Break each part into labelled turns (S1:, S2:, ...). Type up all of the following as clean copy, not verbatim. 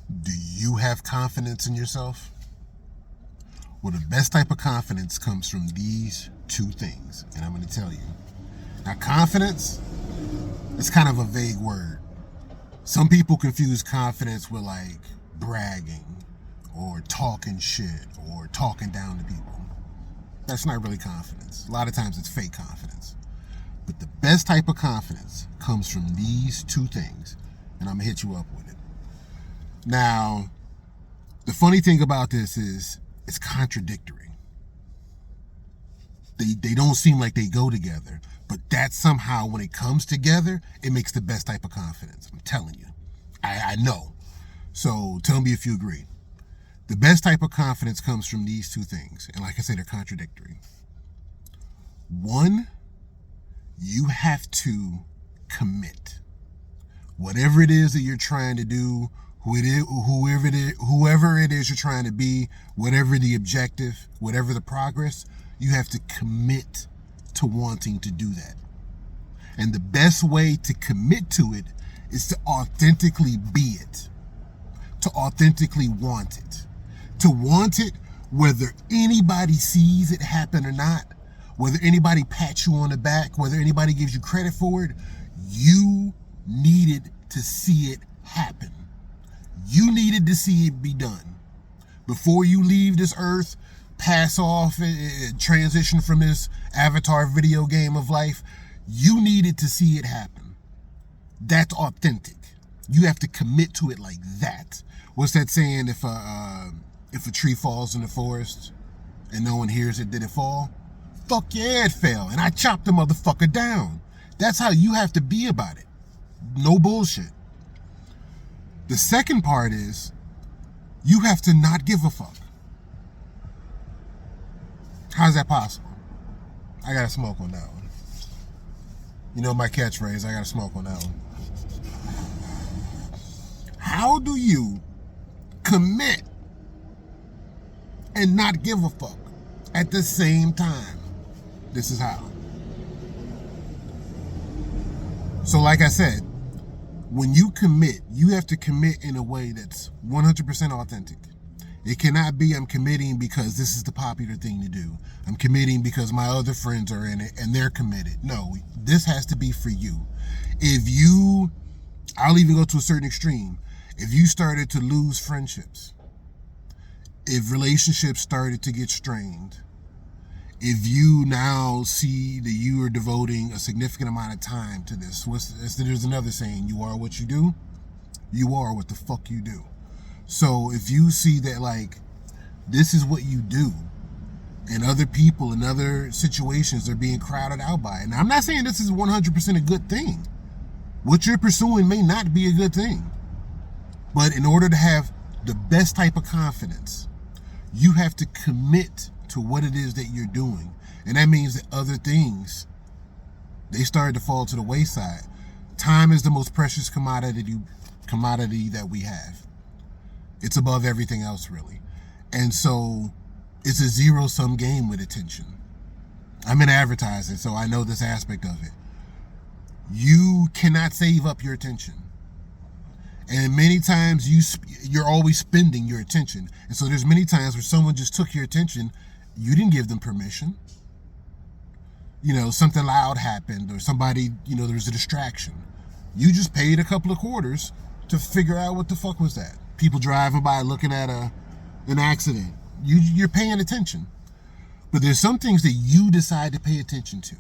S1: Do you have confidence in yourself? Well, the best type of confidence comes from these two things, and I'm going to tell you. Now, confidence is kind of a vague word. Some people confuse confidence with like bragging or talking shit or talking down to people. That's not really confidence. A lot of times it's fake confidence. But the best type of confidence comes from these two things, and I'm going to hit you up with it. Now, the funny thing about this is it's contradictory. They don't seem like they go together, but that somehow, when it comes together, it makes the best type of confidence. I'm telling you. I know. So tell me if you agree. The best type of confidence comes from these two things. And like I said, they're contradictory. One, you have to commit. Whatever it is that you're trying to do, whoever it is you're trying to be, whatever the objective, whatever the progress, you have to commit to wanting to do that. And the best way to commit to it is to authentically be it, to authentically want it, to want it whether anybody sees it happen or not, whether anybody pats you on the back, whether anybody gives you credit for it. You needed to see it happen. You needed to see it be done. Before you leave this earth, pass off and transition from this avatar video game of life, you needed to see it happen. That's authentic. You have to commit to it like that. What's that saying? If a tree falls in the forest and no one hears it, did it fall? Fuck yeah, it fell. And I chopped the motherfucker down. That's how you have to be about it. No bullshit. The second part is you have to not give a fuck. How's that possible? I gotta smoke on that one. You know my catchphrase, I gotta smoke on that one. How do you commit and not give a fuck at the same time? This is how. So like I said, when you commit, you have to commit in a way that's 100% authentic. It cannot be I'm committing because this is the popular thing to do. I'm committing because my other friends are in it and they're committed. No, this has to be for you. I'll even go to a certain extreme. If you started to lose friendships, if relationships started to get strained, if you now see that you are devoting a significant amount of time to this, there's another saying, you are what you do, you are what the fuck you do. So if you see that like this is what you do and other people in other situations are being crowded out by it. Now I'm not saying this is 100% a good thing. What you're pursuing may not be a good thing. But in order to have the best type of confidence, you have to commit to what it is that you're doing. And that means that other things, they start to fall to the wayside. Time is the most precious commodity that we have. It's above everything else, really. And so it's a zero-sum game with attention. I'm in advertising, so I know this aspect of it. You cannot save up your attention. And many times you're always spending your attention. And so there's many times where someone just took your attention. You didn't give them permission. Something loud happened or somebody, there was a distraction. You just paid a couple of quarters to figure out what the fuck was that. People driving by looking at an accident. You're paying attention. But there's some things that you decide to pay attention to.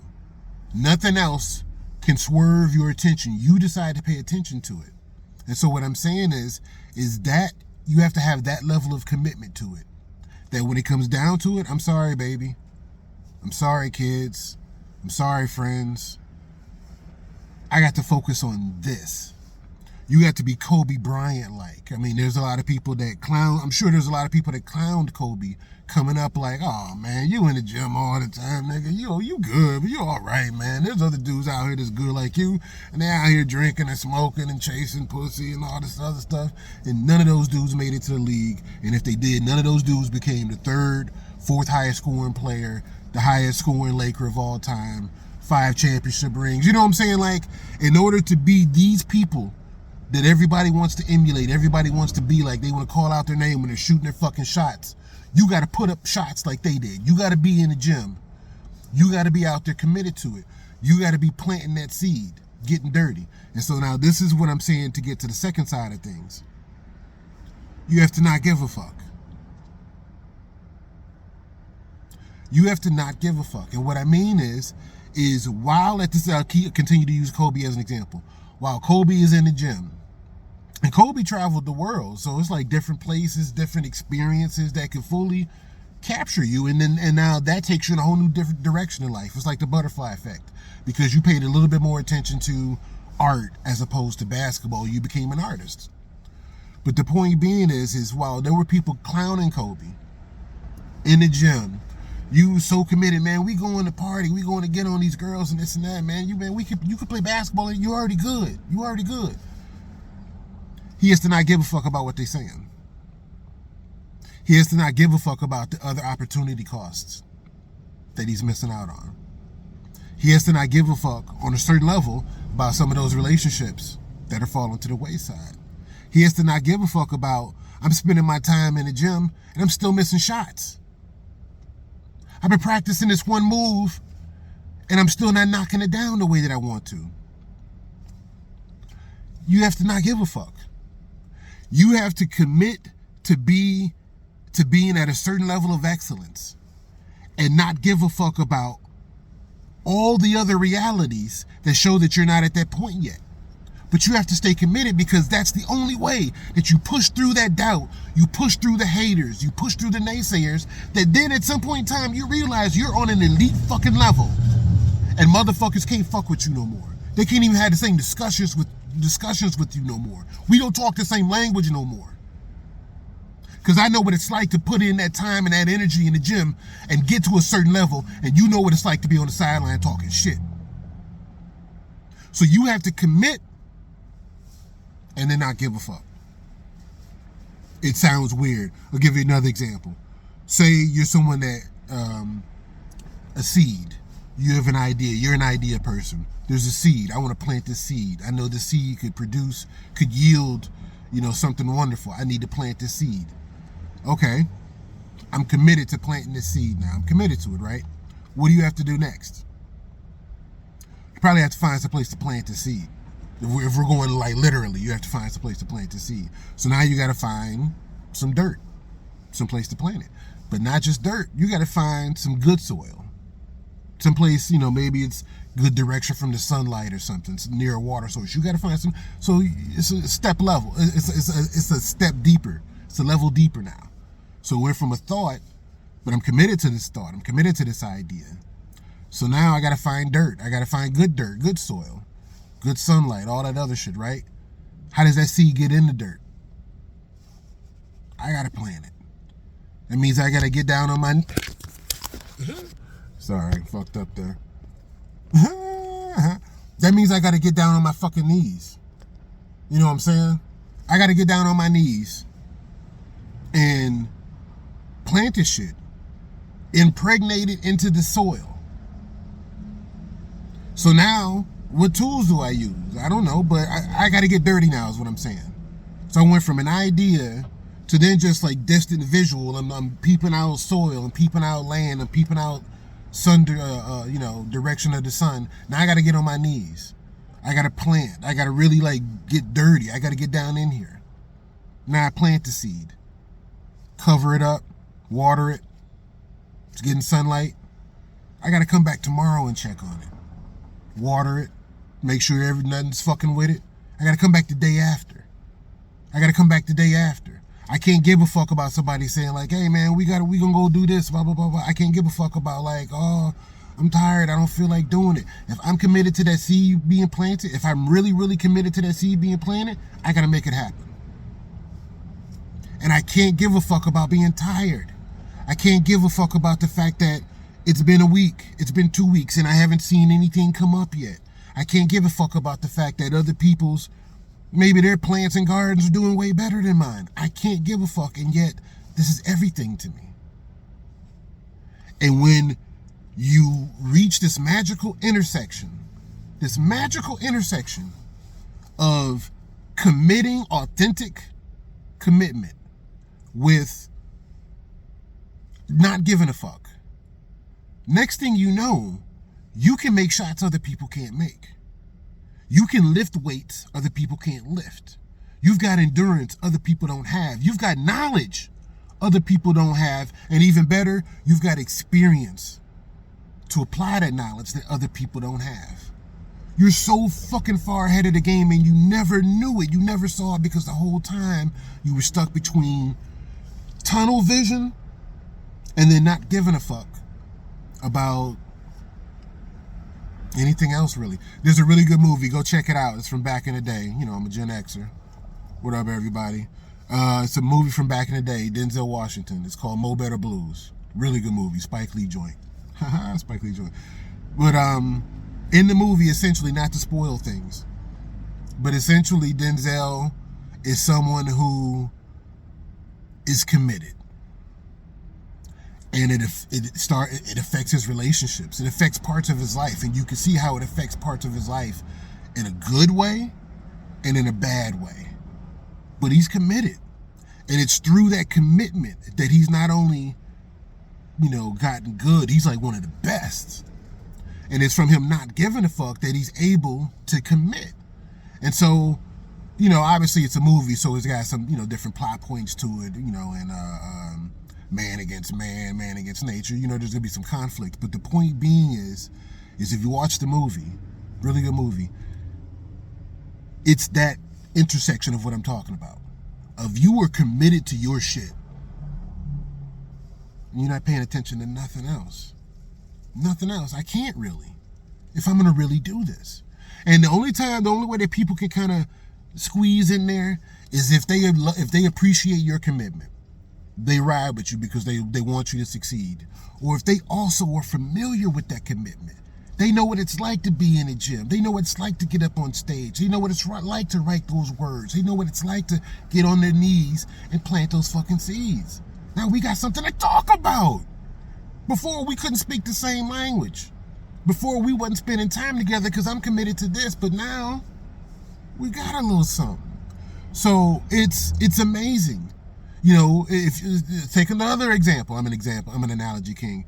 S1: Nothing else can swerve your attention. You decide to pay attention to it. And so what I'm saying is that you have to have that level of commitment to it. That when it comes down to it, I'm sorry, baby. I'm sorry, kids. I'm sorry, friends. I got to focus on this. You got to be Kobe Bryant-like. I mean, there's a lot of people that I'm sure there's a lot of people that clowned Kobe coming up like, oh, man, you in the gym all the time, nigga. You good, but you all right, man. There's other dudes out here that's good like you, and they're out here drinking and smoking and chasing pussy and all this other stuff, and none of those dudes made it to the league, and if they did, none of those dudes became the third, fourth highest scoring player, the highest scoring Laker of all time, 5 championship rings. You know what I'm saying? Like, in order to be these people that everybody wants to emulate, everybody wants to be like, they want to call out their name when they're shooting their fucking shots. You got to put up shots like they did. You got to be in the gym. You got to be out there committed to it. You got to be planting that seed, getting dirty. And so now this is what I'm saying to get to the second side of things. You have to not give a fuck. You have to not give a fuck. And what I mean is while at this, I'll continue to use Kobe as an example. While Kobe is in the gym, and Kobe traveled the world, so it's like different places, different experiences that can fully capture you, and now that takes you in a whole new different direction in life. It's like the butterfly effect, because you paid a little bit more attention to art as opposed to basketball. You became an artist. But the point being is while there were people clowning Kobe in the gym, you so committed, man. We going to party, we going to get on these girls and this and that, man. You could play basketball and you're already good. You already good. He has to not give a fuck about what they're saying. He has to not give a fuck about the other opportunity costs that he's missing out on. He has to not give a fuck on a certain level about some of those relationships that are falling to the wayside. He has to not give a fuck about, I'm spending my time in the gym and I'm still missing shots. I've been practicing this one move and I'm still not knocking it down the way that I want to. You have to not give a fuck. You have to commit to being at a certain level of excellence and not give a fuck about all the other realities that show that you're not at that point yet. But you have to stay committed, because that's the only way that you push through that doubt, you push through the haters, you push through the naysayers, that then at some point in time you realize you're on an elite fucking level and motherfuckers can't fuck with you no more. They can't even have the same discussions with you no more. We don't talk the same language no more. Because I know what it's like to put in that time and that energy in the gym and get to a certain level, and you know what it's like to be on the sideline talking shit. So you have to commit and then not give a fuck. It sounds weird. I'll give you another example. Say you're someone that, a seed. You have an idea. You're an idea person. There's a seed. I want to plant this seed. I know the seed could yield, something wonderful. I need to plant this seed. Okay. I'm committed to planting this seed now. I'm committed to it, right? What do you have to do next? You probably have to find some place to plant the seed. If we're going like literally, you have to find some place to plant the seed. So now you got to find some dirt, some place to plant it. But not just dirt. You got to find some good soil. Some place, maybe it's good direction from the sunlight or something. It's near a water source. You got to find some. So it's a step level. It's a step deeper. It's a level deeper now. So we're from a thought, but I'm committed to this thought. I'm committed to this idea. So now I got to find dirt. I got to find good dirt, good soil, good sunlight, all that other shit, right? How does that seed get in the dirt? I got to plant it. That means I got to get down on my... Sorry, fucked up there. That means I got to get down on my fucking knees. You know what I'm saying? I got to get down on my knees and plant this shit. Impregnate it into the soil. So now, what tools do I use? I don't know, but I got to get dirty now is what I'm saying. So I went from an idea to then just like distant visual. I'm peeping out soil, I'm peeping out land, I'm peeping out sun, direction of the sun. Now I got to get on my knees. I got to plant. I got to really like get dirty. I got to get down in here. Now I plant the seed. Cover it up, water it. It's getting sunlight. I got to come back tomorrow and check on it. Water it. Make sure nothing's fucking with it. I got to come back the day after. I can't give a fuck about somebody saying like, hey man, we gonna go do this, blah, blah, blah, blah. I can't give a fuck about like, oh, I'm tired, I don't feel like doing it. If I'm committed to that seed being planted, if I'm really, really committed to that seed being planted, I gotta make it happen. And I can't give a fuck about being tired. I can't give a fuck about the fact that it's been a week, it's been 2 weeks, and I haven't seen anything come up yet. I can't give a fuck about the fact that other people's, maybe their plants and gardens are doing way better than mine. I can't give a fuck, and yet this is everything to me. And when you reach this magical intersection of committing authentic commitment with not giving a fuck. Next thing you know, you can make shots other people can't make. You can lift weights other people can't lift. You've got endurance other people don't have. You've got knowledge other people don't have. And even better, you've got experience to apply that knowledge that other people don't have. You're so fucking far ahead of the game and you never knew it. You never saw it because the whole time you were stuck between tunnel vision and then not giving a fuck about anything else, really. There's a really good movie. Go check it out. It's from back in the day. You know, I'm a Gen Xer. What up, everybody? It's a movie from back in the day. Denzel Washington. It's called Mo Better Blues. Really good movie. Spike Lee joint. Spike Lee joint. But in the movie, essentially, not to spoil things, but essentially Denzel is someone who is committed. And it affects his relationships. It affects parts of his life. And you can see how it affects parts of his life in a good way and in a bad way. But he's committed. And it's through that commitment that he's not only, gotten good, he's like one of the best. And it's from him not giving a fuck that he's able to commit. And so, obviously it's a movie, so it's got some, different plot points to it, and man against man, man against nature. There's gonna be some conflict. But the point being is if you watch the movie, really good movie, it's that intersection of what I'm talking about. Of you are committed to your shit. You're not paying attention to nothing else. Nothing else. I can't really, if I'm gonna really do this. And the only way that people can kind of squeeze in there is if they appreciate your commitment. They ride with you because they want you to succeed. Or if they also are familiar with that commitment. They know what it's like to be in a gym. They know what it's like to get up on stage. They know what it's like to write those words. They know what it's like to get on their knees and plant those fucking seeds. Now we got something to talk about. Before we couldn't speak the same language. Before we wasn't spending time together because I'm committed to this. But now we got a little something. So it's amazing. If you take another example, I'm an analogy king.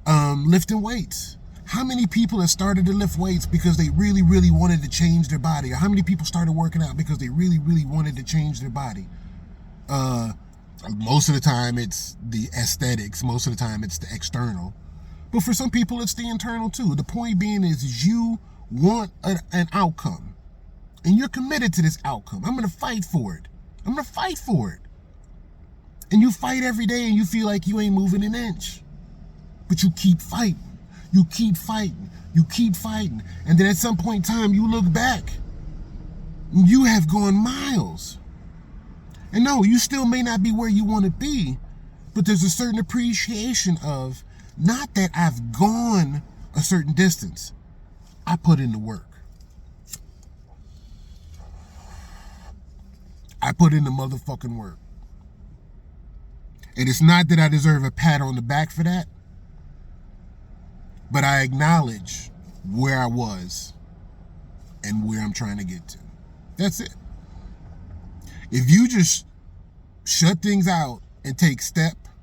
S1: Lifting weights. How many people have started to lift weights because they really, really wanted to change their body? Or how many people started working out because they really, really wanted to change their body? Most of the time it's the aesthetics. Most of the time it's the external. But for some people it's the internal too. The point being is you want an outcome. And you're committed to this outcome. I'm going to fight for it. I'm going to fight for it. And you fight every day and you feel like you ain't moving an inch. But you keep fighting. You keep fighting. You keep fighting. And then at some point in time, you look back. And you have gone miles. And no, you still may not be where you want to be. But there's a certain appreciation of, not that I've gone a certain distance. I put in the work. I put in the motherfucking work. And it's not that I deserve a pat on the back for that, but I acknowledge where I was and where I'm trying to get to. That's it. If you just shut things out and take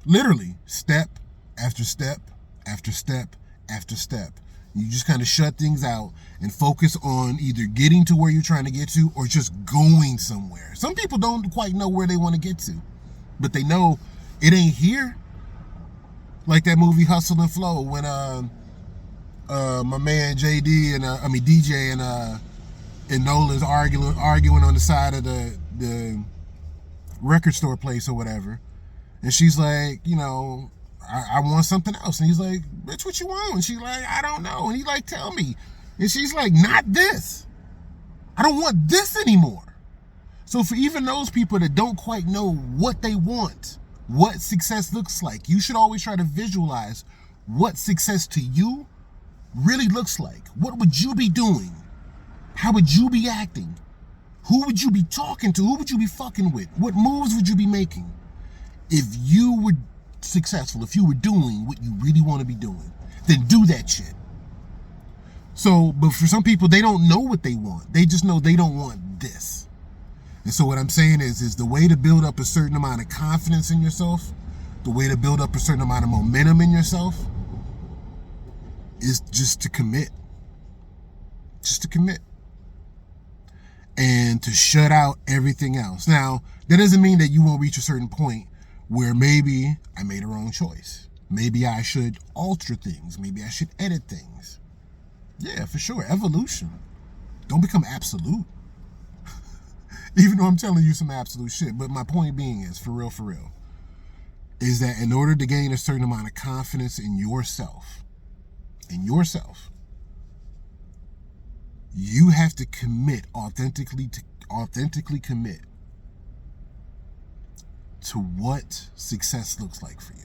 S1: literally step after step after step after step, you just kind of shut things out and focus on either getting to where you're trying to get to or just going somewhere. Some people don't quite know where they want to get to, but they know it ain't here. Like that movie Hustle and Flow when my man DJ and Nola's arguing on the side of the record store place or whatever. And she's like, I want something else. And he's like, bitch, what you want? And she's like, I don't know. And he's like, tell me. And she's like, not this. I don't want this anymore. So for even those people that don't quite know what they want, what success looks like, you should always try to visualize what success to you really looks like. What would you be doing? How would you be acting? Who would you be talking to? Who would you be fucking with? What moves would you be making? If you were successful, if you were doing what you really want to be doing, then do that shit. So, but for some people, they don't know what they want. They just know they don't want this. And so what I'm saying is the way to build up a certain amount of confidence in yourself, the way to build up a certain amount of momentum in yourself is just to commit. Just to commit. And to shut out everything else. Now, that doesn't mean that you won't reach a certain point where maybe I made a wrong choice. Maybe I should alter things. Maybe I should edit things. Yeah, for sure. Evolution. Don't become absolute. Even though I'm telling you some absolute shit. But my point being is, for real, is that in order to gain a certain amount of confidence in yourself, you have to commit, authentically commit to what success looks like for you.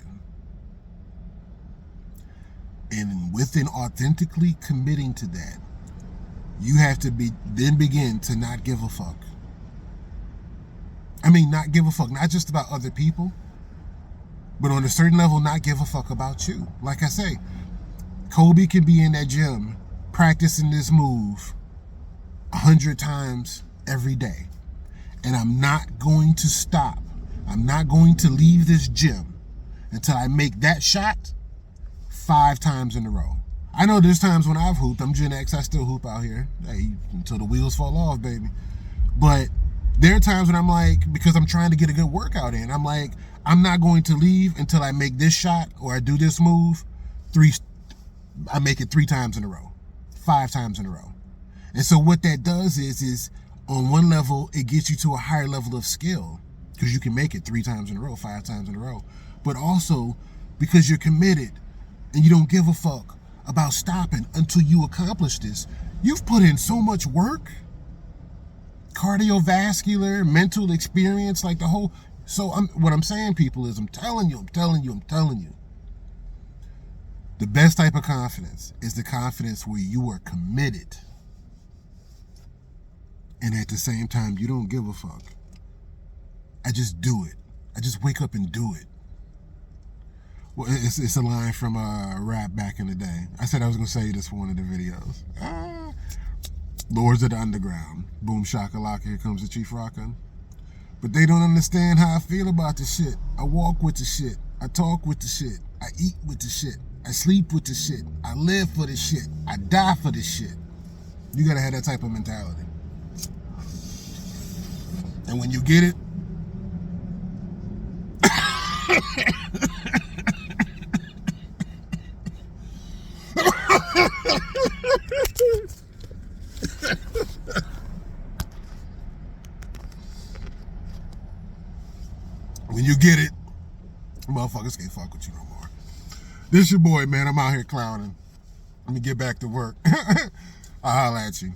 S1: And within authentically committing to that, you have to then begin to not give a fuck. I mean, not give a fuck, not just about other people, but on a certain level, not give a fuck about you. Like I say, Kobe can be in that gym practicing this move 100 times every day. And I'm not going to stop. I'm not going to leave this gym until I make that shot 5 times in a row. I know there's times when I've hooped. I'm Gen X. I still hoop out here. Hey, until the wheels fall off, baby. But there are times when I'm like, because I'm trying to get a good workout in, I'm like, I'm not going to leave until I make this shot or I do this move. I make it 3 times in a row, 5 times in a row. And so what that does is on one level, it gets you to a higher level of skill because you can make it 3 times in a row, 5 times in a row. But also because you're committed and you don't give a fuck about stopping until you accomplish this. You've put in so much work, cardiovascular, mental experience, like the whole. So what I'm saying, people, is I'm telling you. The best type of confidence is the confidence where you are committed. And at the same time, you don't give a fuck. I just do it. I just wake up and do it. Well, it's a line from a rap back in the day. I said I was going to say this for one of the videos. Lords of the Underground. Boom, shakalaka, here comes the chief rockin'. But they don't understand how I feel about the shit. I walk with the shit. I talk with the shit. I eat with the shit. I sleep with the shit. I live for the shit. I die for the shit. You gotta have that type of mentality. And when you get it, motherfuckers can't fuck with you no more. This your boy, man. I'm out here clowning. Let me get back to work. I'll holler at you.